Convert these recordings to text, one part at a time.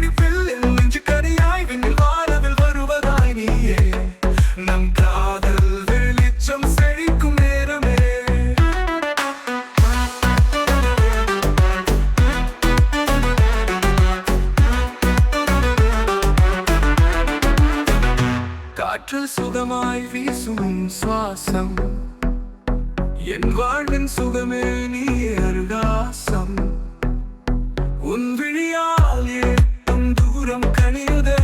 சிரிப்பில் என் நெஞ்சு கனியாய் விண்ணில் வானவில் வருவதாய் நீயே நம் காதல் வெளிச்சம் செழிக்கும் நேரமே. காற்றில் சுகமாய் வீசும் சுவாசம் என் வாழ்வின் சுகமே நீ அருகாசம். உன் விழியால் ஏற்றும் தூரம் கனியுதே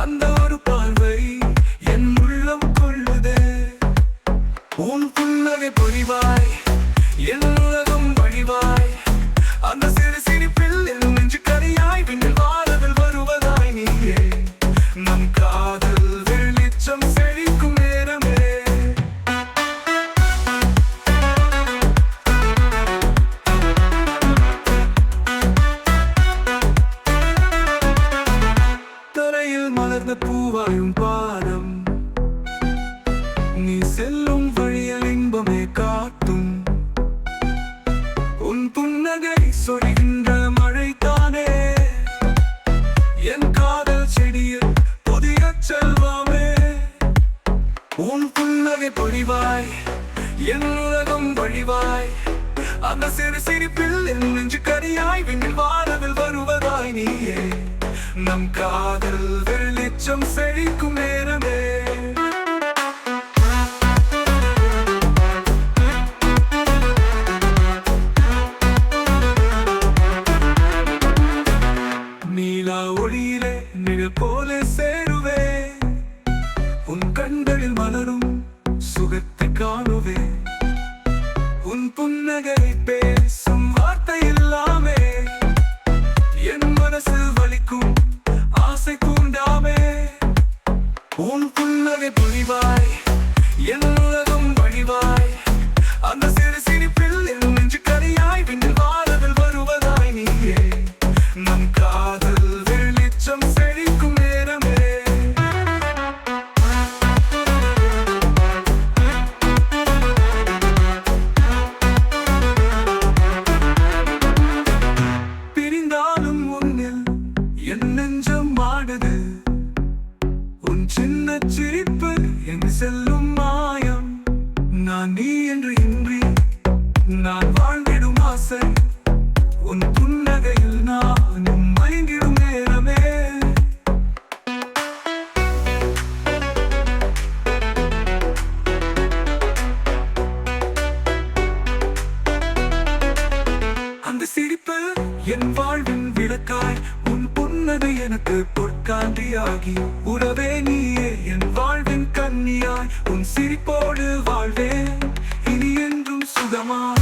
அந்த ஒரு பார்வை என் உள்ளம் கொள்ளுதே. உன் புன்னகை பொழிவாய் என் உலகம் வழிவாய் அந்த சிறு சிரிப்பில் என் நெஞ்சு கனியாய் விண்ணில் வானவில் வருவதாய் நீயே நம் காதல் வெளிச்சம் செழிக்கும் நேரமே. தரையில் மலர்ந்த பூவாயும் பாதம் நீ செல்லும் வழியில் இன்பமே காட்டும். உன் புன்னகை சொரிகின்ற மழைதானே என் காதல் செடியில் புதிய செல்வமே. உன் புன்னகை பொழிவாய் என் உலகம் வழிவாய் அந்த சிறு சிரிப்பில் என் நெஞ்சு கனியாய் விண்ணில் வானவில் வருவதாய் நீயே நம் காதல் வெளிச்சம் செழிக்கும் நேரமே. நீலா ஒளியிலே நிழல் போல சேருவே உன் கண்களில் மலரும் சுகத்தை காணுவே. உன் புன்னகை பேசும் வார்த்தை இல்லாமே என் மனசு வலிக்கும் ஆசை தூண்டாமே. உன் புன்னகை பொழிவாய் என் உலகம் வழிவாய் அந்த சிறு சிரிப்பில் என் நெஞ்சு கனியாய் விண்ணில் வானவில் வருவதாய் நீயே நம் காதல் வெளிச்சம் செழிக்கும் நேரமே. பிரிந்தாலும் உன்னில் என் நெஞ்சம் ஆடுது உன் சின்ன சிரிப்பு எங்கு செல்லும் மாயம். நான் நீ என்று இன்றி நான் வாழ்ந்திடும் ஆசை உன் புன்னகையில் நானும் மயங்கிடும் நேரமே. அந்த சிரிப்பு என் வாழ்வின் விளக்காய் உன் புன்னகை எனக்கு பொற்காண்டியாகி உறவே நீயே என் வாழ்வின் கன்னியாய் உன் சிரிப்போடு வாழ்வேன் இனி என்றும் சுகமாக.